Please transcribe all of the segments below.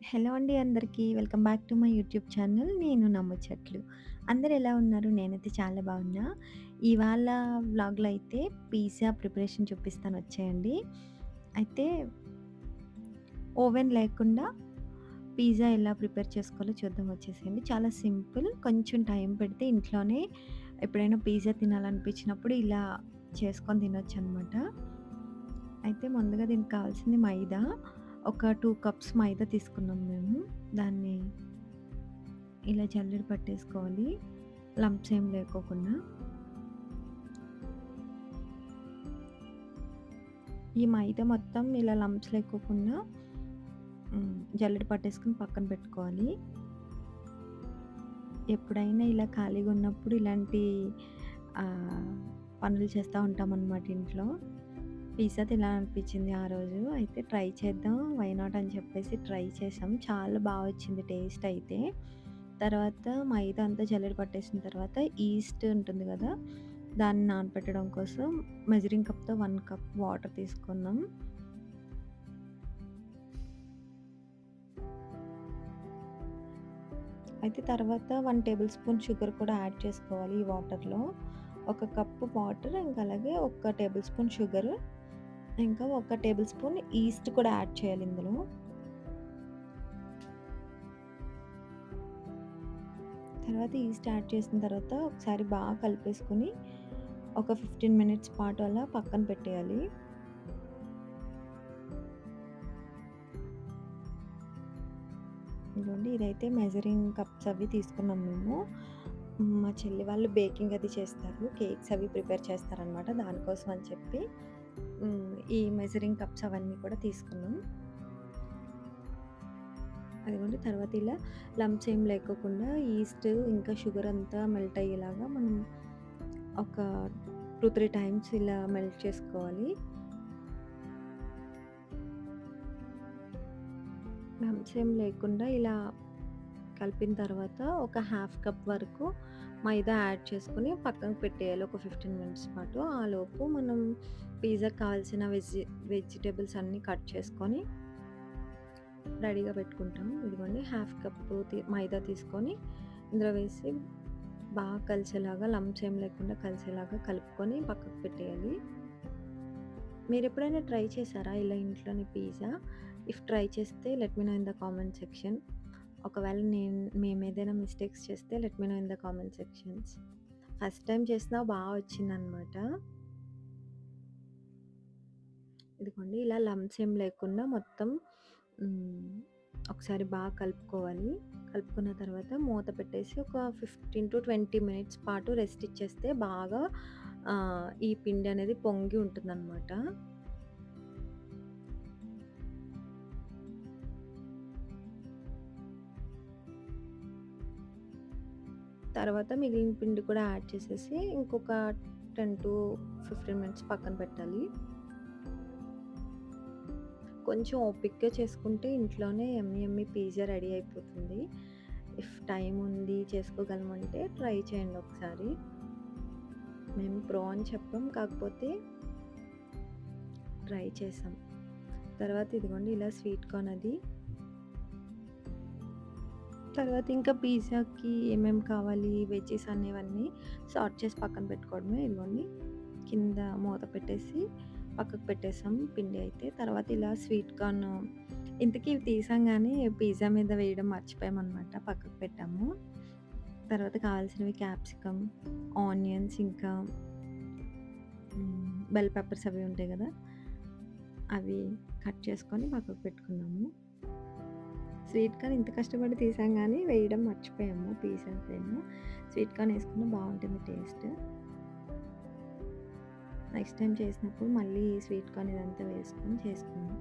Hello అండి అందరికీ. Welcome back to my YouTube channel. నేను నమ్ముచట్లు. అందరూ ఎలా ఉన్నారు? నేనైతే చాలా బాగున్నా. ఇవాళ వ్లాగ్‌లో అయితే పిజ్జా ప్రిపరేషన్ చూపిస్తాను వచ్చేయండి. అయితే ఓవెన్ లేకుండా పిజ్జా ఎలా ప్రిపేర్ చేసుకోవాలో చూద్దాం వచ్చేసేయండి. చాలా సింపుల్. కొంచెం టైం పెడితే ఇంట్లోనే ఎప్పుడైనా పిజ్జా తినాలనిపించినప్పుడు ఇలా చేసుకొని తినొచ్చనమాట. అయితే ముందుగా దీనికి కావాల్సింది మైదా. ఒక 2 కప్స్ మైదా తీసుకున్నాం మేము. దాన్ని ఇలా జల్లెడ పట్టేసుకోవాలి. లంప్స్ ఏం లేకోకుండా. ఈ మైదా మొత్తం ఇలా లంప్స్ లేకోకుండా జల్లెడ పట్టేసుకొని పక్కన పెట్టుకోవాలి. ఎప్పుడైనా ఇలా ఖాళీగా ఉన్నప్పుడు ఇలాంటి ఆహ్, పనులు చేస్తా ఉంటామనమాట ఇంట్లో. పిజ్జా తినాలనిపించింది ఆ రోజు. అయితే ట్రై చేద్దాం. వై నాట్ అని చెప్పేసి ట్రై చేసాం. చాలా బా వచ్చింది టేస్ట్ అయితే. తర్వాత మైదా అంతా జల్లెడ పట్టేసిన తర్వాత ఈస్ట్ ఉంటుంది గదా! దాన్ని నానబెట్టడం కోసం మెజరింగ్ కప్‌తో 1 కప్ వాటర్ తీసుకున్నాం. అయితే తర్వాత 1 టేబుల్ స్పూన్ షుగర్ కూడా యాడ్ చేసుకోవాలి ఈ వాటర్‌లో. ఒక కప్పు వాటర్ ఇంకా అలాగే ఒక టేబుల్ స్పూన్ షుగర్, ఇంకా ఒక టేబుల్ స్పూన్ ఈస్ట్ కూడా యాడ్ చేయాలి ఇందులో. తర్వాత ఈస్ట్ యాడ్ చేసిన తర్వాత ఒకసారి బాగా కలిపేసుకొని ఒక 15 మినిట్స్ పాటు అలా పక్కన పెట్టేయాలి. ఇదిగోండి ఇదైతే మెజరింగ్ కప్స్ అవి తీసుకున్నాం మేము. మా చెల్లి వాళ్ళు బేకింగ్ అది చేస్తారు. కేక్స్ అవి ప్రిపేర్ చేస్తారనమాట. దానికోసం అని చెప్పి ఈ మెజరింగ్ కప్స్ అవన్నీ కూడా తీసుకున్నాం. అదిగోండి తర్వాత ఇలా లంప్స్ ఏం లేకోకుండా ఈస్ట్ ఇంకా షుగర్ అంతా మెల్ట్ అయ్యేలాగా మనం ఒక 2, 3 టైమ్స్ ఇలా మెల్ట్ చేసుకోవాలి. లంప్స్ ఏం లేకుండా ఇలా కలిపిన తర్వాత ఒక హాఫ్ కప్ వరకు మైదా యాడ్ చేసుకొని పక్కకు పెట్టేయాలి ఒక 15 మినిట్స్ పాటు. ఆలోపు మనం పిజ్జాకి కావాల్సిన వెజిటబుల్స్ అన్నీ కట్ చేసుకొని రెడీగా పెట్టుకుంటాం. ఇదిగోండి హాఫ్ కప్పు మైదా తీసుకొని ఇందులో వేసి బాగా కలిసేలాగా లంప్స్ ఏం లేకుండా కలిసేలాగా కలుపుకొని పక్కకు పెట్టేయాలి. మీరెప్పుడైనా ట్రై చేశారా ఇలా ఇంట్లోనే పిజ్జా? ఇఫ్ ట్రై చేస్తే let me know in the comment section. ఒకవేళ మేమేదైనా మిస్టేక్స్ చేస్తే let me know in the comment sections. First time చేసినా బా వచ్చిందనమాట. ఇదిగోండి ఇలా లంప్స్ ఏం లేకుండా మొత్తం హ్మ్. ఒకసారి బాగా కలుపుకోవాలి. కలుపుకున్న తర్వాత మూత పెట్టేసి ఒక 15-20 మినిట్స్ పాటు రెస్ట్ ఇచ్చేస్తే బాగా ఈ పిండి అనేది పొంగి ఉంటుందనమాట. తర్వాత మిగిలిన పిండి కూడా యాడ్ చేసేసి ఇంకొక 10-15 మినిట్స్ పక్కన పెట్టాలి. కొంచెం ఓపికగా చేసుకుంటే ఇంట్లోనే యమ్మీ యమ్మీ పిజ్జా రెడీ అయిపోతుంది. ఇఫ్ టైమ్ ఉంది చేసుకోగలమంటే ట్రై చేయండి ఒకసారి. మేము ప్రో అని చెప్పం. కాకపోతే ట్రై చేసాం. తర్వాత ఇదిగోండి ఇలా స్వీట్ కార్న్ అది. తర్వాత ఇంకా పిజ్జాకి ఏమేమి కావాలి వెజ్జీస్ అనేవన్నీ సార్ట్ చేసి పక్కన పెట్టుకోవడమే. ఇదిగోండి కింద మూత పెట్టేసి పక్కకు పెట్టేసాం పిండి అయితే. తర్వాత ఇలా స్వీట్ కార్న్ ఇంతకీ ఇవి తీసాం గానీ పిజ్జా మీద వేయడం మర్చిపోయామనమాట. పక్కకు పెట్టాము. తర్వాత కావాల్సినవి క్యాప్సికమ్, ఆనియన్స్ ఇంకా బెల్ పెప్పర్స్ అవి ఉంటాయి గదా! అవి కట్ చేసుకొని పక్కకు పెట్టుకున్నాము. స్వీట్ కార్న్ ఇంత కష్టపడి తీసాం గానీ వేయడం మర్చిపోయాము పిజ్జా పైన. స్వీట్ కార్న్ ఏసుకున్న బావుంటుంది టేస్ట్. నెక్స్ట్ టైమ్ చేసినప్పుడు మళ్ళీ స్వీట్ కార్న్ ఇదంతా వేసుకొని చేసుకుందాం.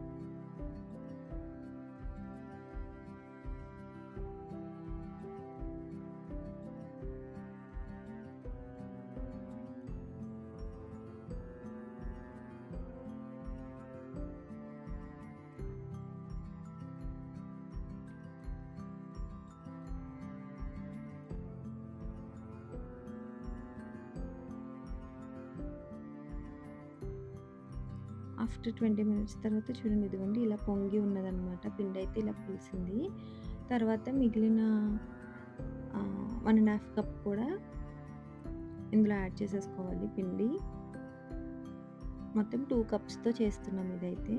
ఆఫ్టర్ 20 మినిట్స్ తర్వాత చూడండి ఇదిగోండి ఇలా పొంగి ఉన్నదనమాట. పిండయితే ఇలా పులిసింది. తర్వాత మిగిలిన 1 ½ కప్ కూడా ఇందులో యాడ్ చేసేసుకోవాలి పిండి. మొత్తం 2 కప్స్‌తో చేస్తున్నాం ఇదైతే.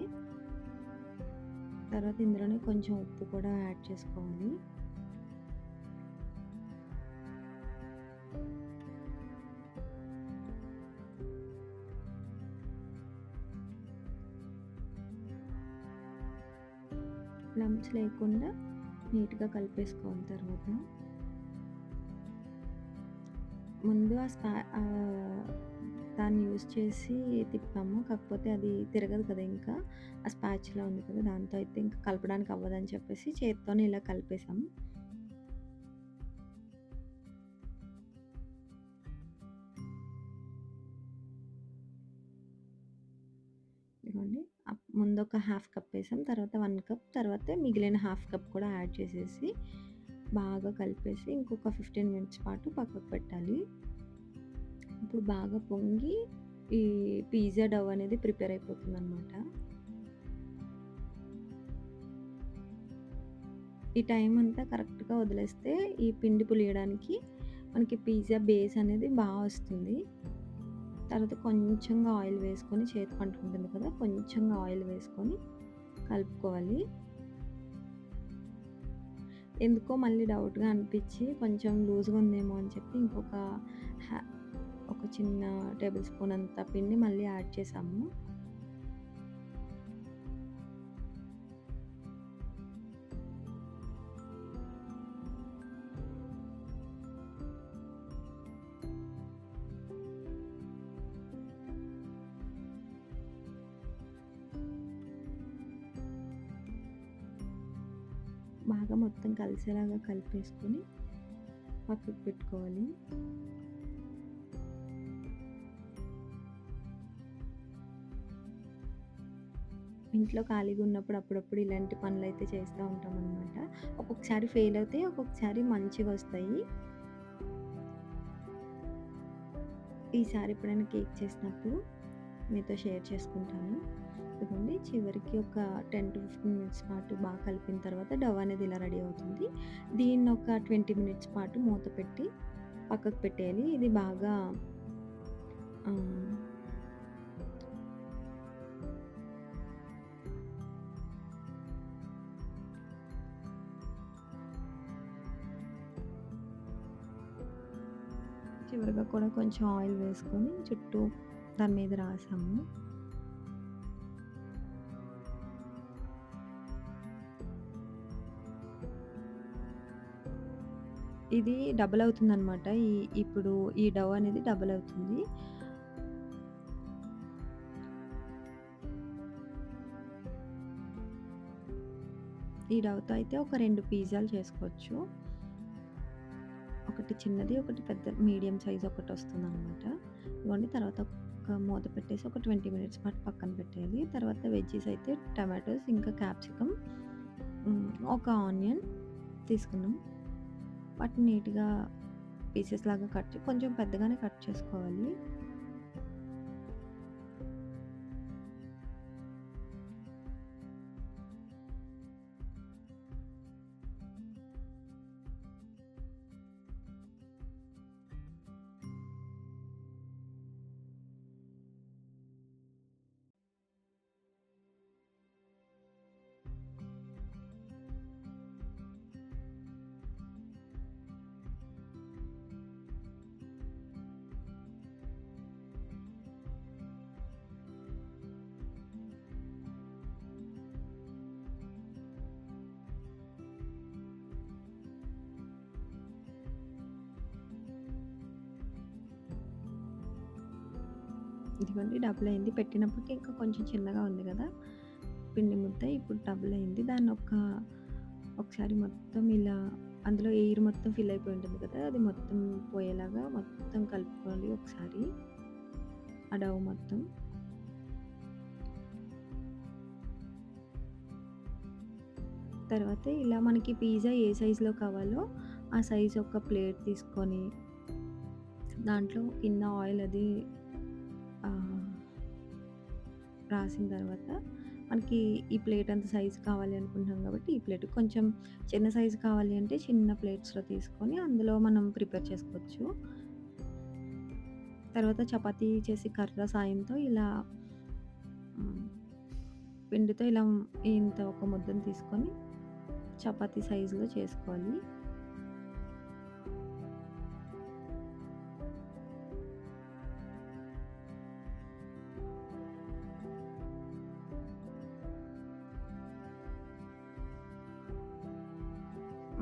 తర్వాత ఇందులోనే కొంచెం ఉప్పు కూడా యాడ్ చేసుకోవాలి. లంప్స్ లేకుండా నీట్‌గా కలిపేసుకోవాలి తర్వాత. ముందు దాన్ని యూజ్ చేసి తిప్పాము. కాకపోతే అది తిరగదు కదా ఇంకా. ఆ స్పాచులా ఉంది కదా! దాంతో అయితే ఇంకా కలపడానికి అవ్వదని చెప్పేసి చేత్తోనే ఇలా కలిపేసాం. ఇదిగోండి. ముందొక హాఫ్ కప్ ఏసాం. తర్వాత 1 కప్, తర్వాత మిగిలిన హాఫ్ కప్ కూడా యాడ్ చేసేసి బాగా కలిపేసి ఇంకొక 15 మినిట్స్ పాటు పక్కకు పెట్టాలి. ఇప్పుడు బాగా పొంగి ఈ పిజ్జా డవ్ అనేది ప్రిపేర్ అయిపోతుందనమాట. ఈ టైం అంతా కరెక్ట్‌గా వదిలేస్తే ఈ పిండి పులియడానికి మనకి పిజ్జా బేస్ అనేది వస్తుంది. తర్వాత కొంచెంగా ఆయిల్ వేసుకొని చేతికి అంటుకుంటుంది కదా! కొంచెంగా ఆయిల్ వేసుకొని కలుపుకోవాలి. ఎందుకో మళ్ళీ డౌట్‌గా అనిపిచ్చి కొంచెం లూజ్‌గా ఉందేమో అని చెప్పి హ్యా ఒక చిన్న టేబుల్ స్పూన్ అంత పిండి మళ్ళీ యాడ్ చేశాము. బాగా మొత్తం కలిసేలాగా కలిపేసుకొని పక్కకు పెట్టుకోవాలి. ఇంట్లో ఖాళీగా ఉన్నప్పుడు అప్పుడప్పుడు ఇలాంటి పనులైతే చేస్తా ఉంటామనమాట. ఒక్కొక్కసారి ఫెయిల్ అవుతాయి. ఒక్కొక్కసారి మంచిగొస్తాయి. ఈసారి ఎప్పుడైనా కేక్ చేసినప్పుడు మీతో షేర్ చేసుకుంటాను. ఇదిగోండి చివరికి ఒక 10-15 మినిట్స్ పాటు బాగా కలిపిన తర్వాత డవ్ అనేది ఇలా రెడీ అవుతుంది. దీన్ని ఒక 20 మినిట్స్ పాటు మూత పెట్టి పక్కకు పెట్టేయాలి. ఇది బాగా ఆహ్, చివరగా కూడా కొంచెం ఆయిల్ వేసుకొని చుట్టూ దాని మీద రాసాము. ఇది డబుల్ అవుతుందనమాట. ఇప్పుడు ఈ డవ్ అనేది డబుల్ అవుతుంది. ఈ డవ్‌తో అయితే ఒక 2 పిజ్జాలు చేసుకోవచ్చు. ఒకటి చిన్నది, ఒకటి పెద్ద మీడియం సైజ్ ఒకటొస్తుందనమాట. ఇదిగోండి తర్వాత ఒక మూత పెట్టేసి ఒక 20 మినిట్స్ పాటు పక్కన పెట్టేయాలి. తర్వాత వెజ్జీస్ అయితే టమాటోస్, ఇంకా క్యాప్సికమ్, ఒక ఆనియన్ తీసుకున్నాం. వాటిని నీట్‌గా పీసెస్ లాగా కొంచెం పెద్దగానే కట్ చేసుకోవాలి. ఇదిగోండి డబుల్ అయింది. పెట్టినప్పటికి ఇంకా కొంచెం చిన్నగా ఉంది గదా! పిండి ముద్ద. ఇప్పుడు డబుల్ అయింది. ఒకసారి మొత్తం ఇలా అందులో ఎయిర్ మొత్తం ఫిల్ అయిపోయి ఉంటుంది కదా! అది మొత్తం పోయేలాగా మొత్తం కలుపుకోవాలి ఒకసారి. ఆ డవ్ మొత్తం. తర్వాత ఇలా మనకి పిజ్జా ఏ సైజులో కావాలో ఆ సైజ్ ఒక ప్లేట్ తీసుకొని దాంట్లో కింద ఆయిల్ అది ఆహ్, రాసిన తర్వాత మనకి ఈ ప్లేట్ అంత సైజు కావాలి అనుకుంటున్నాం కాబట్టి ఈ ప్లేట్ కొంచెం చిన్న సైజు కావాలి అంటే చిన్న ప్లేట్స్‌లో తీసుకొని అందులో మనం ప్రిపేర్ చేసుకోవచ్చు. తర్వాత చపాతీ చేసి కర్ర సాయంతో ఇలా హ్మ్, పిండితో ఇలా ఇంత ఒక ముద్దను తీసుకొని చపాతీ సైజులో చేసుకోవాలి.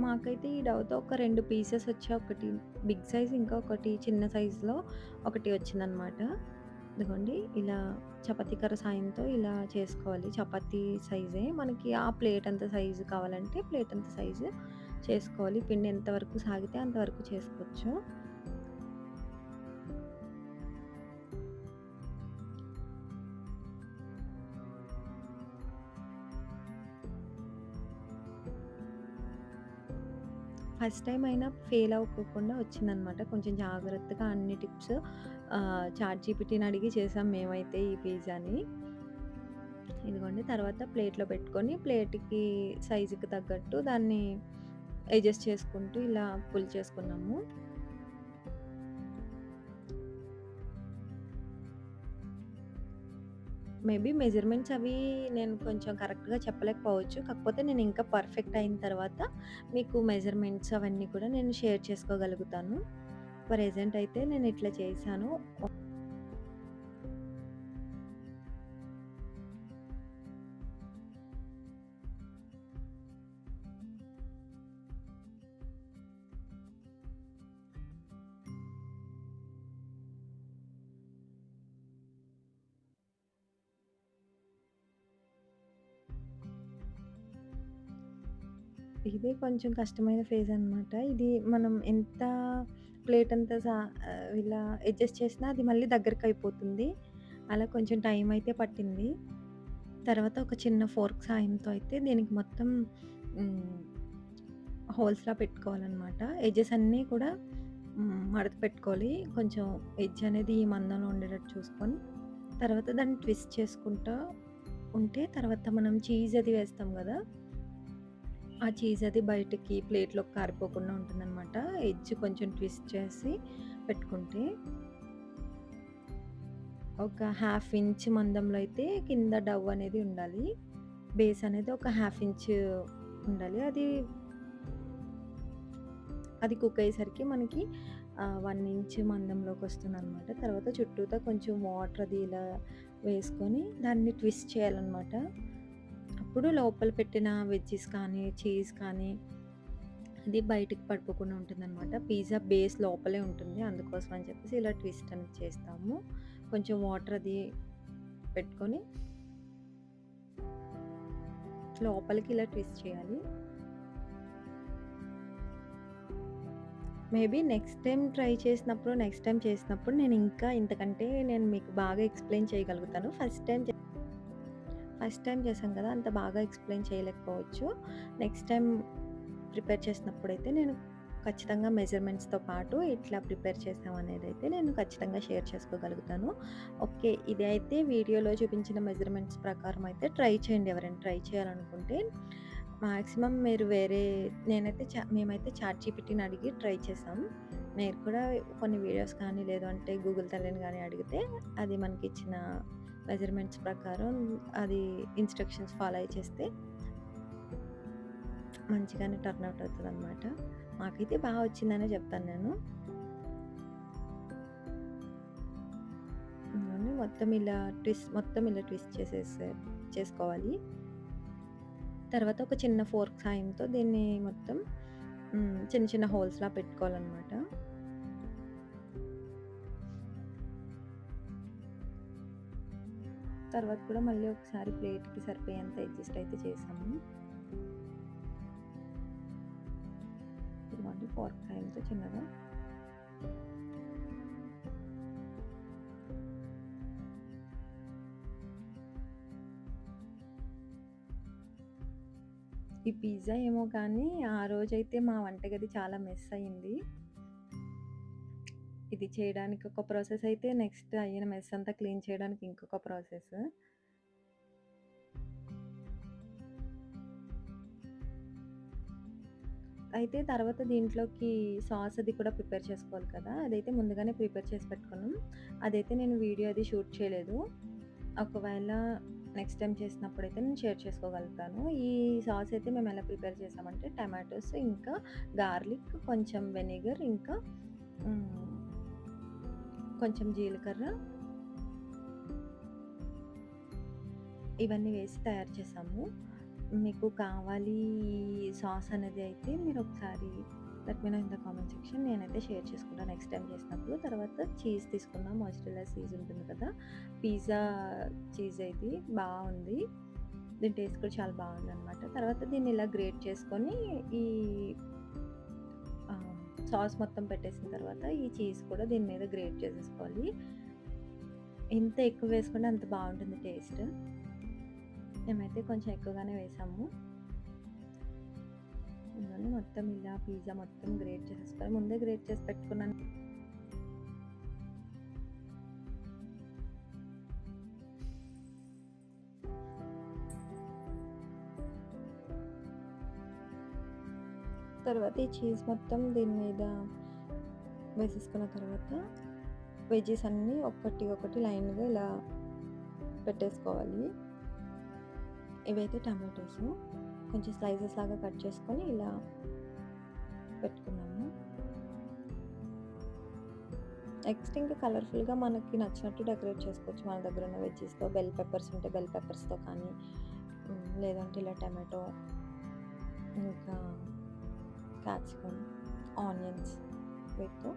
మాకైతే ఈ డవ్‌తో ఒక 2 పీసెస్ వచ్చాయి. ఒకటి బిగ్ సైజ్, ఇంకా ఒకటి చిన్న సైజ్‌లో ఒకటి వచ్చిందనమాట. ఇదిగోండి ఇలా చపాతీ కర్ర సాయంతో ఇలా చేసుకోవాలి. చపాతీ సైజే మనకి ఆ ప్లేట్ అంత సైజు కావాలంటే ప్లేట్ అంత సైజు చేసుకోవాలి. పిండి ఎంతవరకు సాగితే అంతవరకు చేసుకోవచ్చు. ఫస్ట్ టైమ్ అయినా ఫెయిల్ అవ్వకోకుండా వచ్చిందనమాట. కొంచెం జాగ్రత్తగా అన్ని టిప్స్ చాట్‌జీపీటీని అడిగి చేసాం మేమైతే ఈ పిజ్జాని. ఇదిగోండి తర్వాత ప్లేట్‌లో పెట్టుకొని ప్లేట్‌కి సైజుకి తగ్గట్టు దాన్ని అడ్జస్ట్ చేసుకుంటూ ఇలా పుల్ చేసుకున్నాము. మేబీ మెజర్‌మెంట్స్ అవి నేను కొంచెం కరెక్ట్‌గా చెప్పలేకపోవచ్చు. కాకపోతే నేను ఇంకా పర్ఫెక్ట్ అయిన తర్వాత మీకు మెజర్‌మెంట్స్ అవన్నీ కూడా నేను షేర్ చేసుకోగలుగుతాను. ప్రెజెంట్ అయితే నేను ఇట్లా చేశాను. ఇదే కొంచెం కష్టమైన ఫేజ్ అనమాట. ఇది మనం ఎంత ప్లేట్ అంతా ఇలా అడ్జస్ట్ చేసినా అది మళ్ళీ దగ్గరకయిపోతుంది. అలా కొంచెం టైం అయితే పట్టింది. తర్వాత ఒక చిన్న ఫోర్క్ సాయంతో అయితే దీనికి మొత్తం హ్మ్, హోల్స్‌లా పెట్టుకోవాలనమాట. ఎడ్జెస్ అన్నీ కూడా మడత పెట్టుకోవాలి. కొంచెం ఎడ్జ్ అనేది ఈ మందంలో ఉండేటట్టు చూసుకొని, తర్వాత దాన్ని ట్విస్ట్ చేసుకుంటా ఉంటే తర్వాత మనం చీజ్ అది వేస్తాం గదా! ఆ చీజ్ అది బయటికి ప్లేట్‌లోకి కారిపోకుండా ఉంటుందనమాట. ఎడ్జ్ కొంచెం ట్విస్ట్ చేసి పెట్టుకుంటే, ఒక హాఫ్ ఇంచ్ మందంలో అయితే కింద డవ్ అనేది ఉండాలి. బేస్ అనేది ఒక హాఫ్ ఇంచ్ ఉండాలి. అది కుక్ అయ్యేసరికి మనకి 1 ఇంచ్ మందంలోకొస్తుందనమాట. తర్వాత చుట్టూతా కొంచెం వాటర్ అది ఇలా వేసుకొని దాన్ని ట్విస్ట్ చేయాలనమాట. అప్పుడు లోపల పెట్టిన వెజ్జీస్ కానీ, చీజ్ కానీ అది బయటికి పడిపోకుండా ఉంటుందనమాట. పిజ్జా బేస్ లోపలే ఉంటుంది. అందుకోసం అని చెప్పేసి ఇలా ట్విస్ట్ అనేది చేస్తాము. కొంచెం వాటర్ అది పెట్టుకొని లోపలికి ఇలా ట్విస్ట్ చేయాలి. మేబీ నెక్స్ట్ టైమ్ చేసినప్పుడు నేను ఇంకా ఇంతకంటే నేను మీకు బాగా ఎక్స్‌ప్లెయిన్ చేయగలుగుతాను. ఫస్ట్ టైమ్ చేశాం కదా! అంత బాగా ఎక్స్‌ప్లెయిన్ చేయలేకపోవచ్చు. నెక్స్ట్ టైమ్ ప్రిపేర్ చేసినప్పుడైతే నేను ఖచ్చితంగా మెజర్‌మెంట్స్‌తో పాటు ఇట్లా ప్రిపేర్ చేసామనేదైతే నేను ఖచ్చితంగా షేర్ చేసుకోగలుగుతాను. ఓకే. ఇది అయితే వీడియోలో చూపించిన మెజర్‌మెంట్స్ ప్రకారం అయితే ట్రై చేయండి ఎవరైనా ట్రై చేయాలనుకుంటే. మాక్సిమం మీరు మేమైతే చాట్‌జీపీటీని అడిగి ట్రై చేసాం. మీరు కూడా కొన్ని వీడియోస్ కానీ, లేదు అంటే గూగుల్ తల్లిని గాని అడిగితే అది మనకిచ్చిన మెజర్‌మెంట్స్ ప్రకారం అది ఇన్‌స్ట్రక్షన్స్ ఫాలో అయ్యి చేస్తే మంచిగానే టర్న్ ఔట్ అవుతదనమాట. మాకైతే వచ్చిందనే చెప్తాను నేను. మొత్తం ఇలా ట్విస్ట్ చేసుకోవాలి. తర్వాత ఒక చిన్న ఫోర్క్ సాయంతో దీన్ని మొత్తం చిన్న చిన్న హోల్స్‌లా పెట్టుకోవాలనమాట. తర్వాత కూడా మళ్ళీ ఒకసారి ప్లేట్‌కి సరిపోయేంత అడ్జస్ట్ అయితే చేశాము. ఇదిగోండి ఫోర్క్ సాయంతో చిన్నగా ఈ పిజ్జా ఏమో కానీ ఆ రోజైతే మా వంటగది చాలా మెస్ అయింది. ఇది చేయడానికి ఒక ప్రాసెస్ అయితే నెక్స్ట్ అయిన మెస్ అంతా క్లీన్ చేయడానికి ఇంకొక ప్రాసెస్. అయితే తర్వాత దీంట్లోకి సాస్ అది కూడా ప్రిపేర్ చేసుకోవాలి కదా! అదైతే ముందుగానే ప్రిపేర్ చేసి పెట్టుకున్నాం. అదైతే నేను వీడియో అది షూట్ చేయలేదు. ఒకవేళ నెక్స్ట్ టైమ్ చేసినప్పుడైతే నేను షేర్ చేసుకోగలుగుతాను. ఈ సాస్ అయితే మేము ఎలా ప్రిపేర్ చేసామంటే టమాటోస్, ఇంకా గార్లిక్, కొంచెం వెనిగర్, ఇంకా హ్మ్, కొంచెం జీలకర్ర ఇవన్నీ వేసి తయారు చేసాము. మీకు కావాలి ఈ సాస్ అనేది అయితే మీరొకసారి let me know in the comment section. నేనైతే షేర్ చేసుకుంటా నెక్స్ట్ టైమ్ చేసినప్పుడు. తర్వాత చీజ్ తీసుకున్నాం. మొజరెల్లా చీజ్ ఉంటుంది కదా! పిజ్జా చీజ్ ఇది బావుంది. దీని టేస్ట్ కూడా చాలా బావుందనమాట. తర్వాత దీన్ని ఇలా గ్రేట్ చేసుకొని ఈ ఆహ్, సాస్ మొత్తం పెట్టేసిన తర్వాత ఈ చీజ్ కూడా దీని మీద గ్రేట్ చేసేసుకోవాలి. ఎంత ఎక్కువ వేసుకుంటే అంత బావుంటుంది టేస్ట్. మేమైతే కొంచెం ఎక్కువగానే వేసాము. ఇవన్నీ మొత్తం ఇలా పిజ్జా మొత్తం గ్రేట్ చేసేసుకోవాలి. ముందే గ్రేట్ చేసి పెట్టుకున్నాను. తర్వాత ఈ చీజ్ మొత్తం దీని మీద వేసేసుకున్న తర్వాత వెజ్జీస్ అన్నీ ఒక్కటి ఒకటి లైన్‌గా ఇలా పెట్టేసుకోవాలి. ఇవైతే టమాటోసు. కొంచెం స్లైసెస్ లాగా కట్ చేసుకొని ఇలా పెట్టుకున్నాము. నెక్స్ట్ ఇంకా కలర్‌ఫుల్‌గా మనకి నచ్చినట్టు డెకరేట్ చేసుకోవచ్చు. మన దగ్గర ఉన్న వెజ్జీస్‌తో బెల్ పెప్పర్స్ ఉంటే బెల్ పెప్పర్స్‌తో కానీ, లేదంటే ఇలా టమాటో, ఇంకా క్యాప్సికమ్, ఆనియన్స్ వీటితో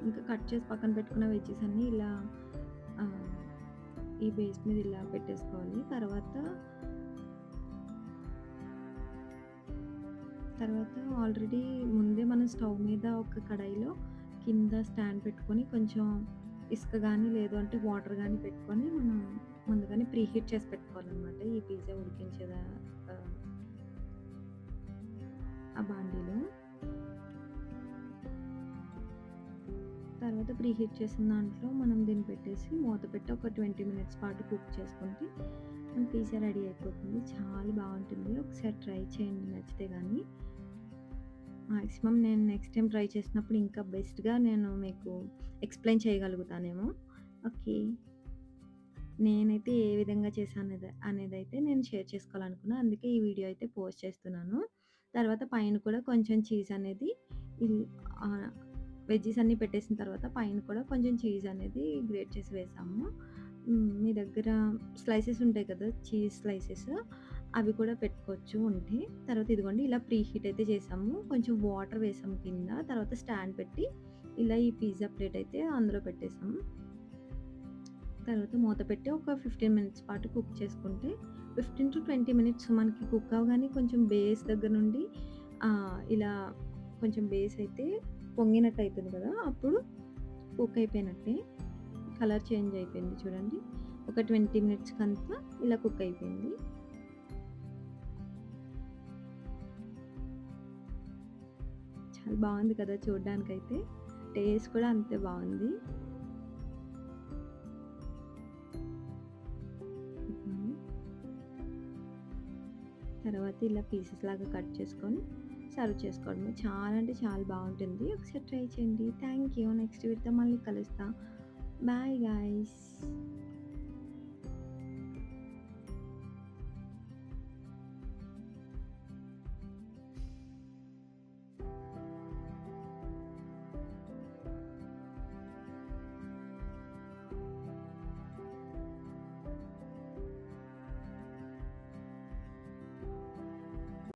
ఇంకా కట్ చేసి పక్కన పెట్టుకున్న వెజ్జీస్ అన్నీ ఇలా ఆహ్, ఈ బేస్ మీద ఇలా పెట్టేసుకోవాలి. తర్వాత ఆల్రెడీ ముందే మనం స్టవ్ మీద ఒక కడాయిలో కింద స్టాండ్ పెట్టుకొని కొంచెం ఇసుక గానీ, లేదు అంటే వాటర్ గానీ పెట్టుకొని మనం ముందుగానే ప్రీ హీట్ చేసి పెట్టుకోవాలనమాట. ఈ పిజ్జా ఉడికించేదా ఆహ్, ఆ బాండీలో. తర్వాత ప్రీ హీట్ చేసిన దాంట్లో మనం దీన్ని పెట్టేసి మూత పెట్టి ఒక 20 మినిట్స్ పాటు కుక్ చేసుకుంటే మన పిజ్జా రెడీ అయిపోతుంది. చాలా బావుంటుంది. ఒకసారి ట్రై చేయండి నచ్చితే గాని. మాక్సిమం నేను నెక్స్ట్ టైమ్ ట్రై చేసినప్పుడు ఇంకా బెస్ట్‌గా నేను మీకు ఎక్స్‌ప్లెయిన్ చేయగలుగుతానేమో. ఓకే. నేనైతే ఏ విధంగా అనేదైతే నేను షేర్ చేసుకోవాలనుకున్నా. అందుకే ఈ వీడియో అయితే పోస్ట్ చేస్తున్నాను. తర్వాత పైన కూడా కొంచెం చీజ్ అనేది ఇల్ ఆహ్, వెజ్జీస్ అన్నీ పెట్టేసిన తర్వాత పైన కూడా కొంచెం చీజ్ అనేది గ్రేట్ చేసి వేసాము. మీ దగ్గర స్లైసెస్ ఉంటాయి కదా! చీజ్ స్లైసెస్ అవి కూడా పెట్టుకోవచ్చు ఉంటే. తర్వాత ఇదిగోండి ఇలా ప్రీ హీట్ అయితే చేసాము. కొంచెం వాటర్ వేసాము కింద. తర్వాత స్టాండ్ పెట్టి ఇలా ఈ పిజ్జా ప్లేట్ అయితే అందులో పెట్టేసాము. తర్వాత మూత పెట్టి ఒక 15 మినిట్స్ పాటు కుక్ చేసుకుంటే 15-20 మినిట్స్ మనకి కుక్ అవ్వగానే కొంచెం బేస్ దగ్గర నుండి ఇలా కొంచెం బేస్ అయితే పొంగినట్టు అయితుంది కదా! అప్పుడు కుక్ అయిపోయినట్టే. కలర్ చేంజ్ అయిపోయింది చూడండి. ఒక 20 మినిట్స్‌కంతా ఇలా కుక్ అయిపోయింది. చాలా బావుంది కదా! చూడ్డానికైతే. టేస్ట్ కూడా అంతే బావుంది. హ్మ్. తర్వాత ఇలా పీసెస్ లాగా కట్ చేసుకొని సర్వ్ చేసుకోవడమే. చాలా అంటే చాలా బావుంటుంది. ఒకసారి ట్రై చేయండి. Thank you. నెక్స్ట్ వీడియోతో మళ్ళీ కలుస్తా. Bye guys.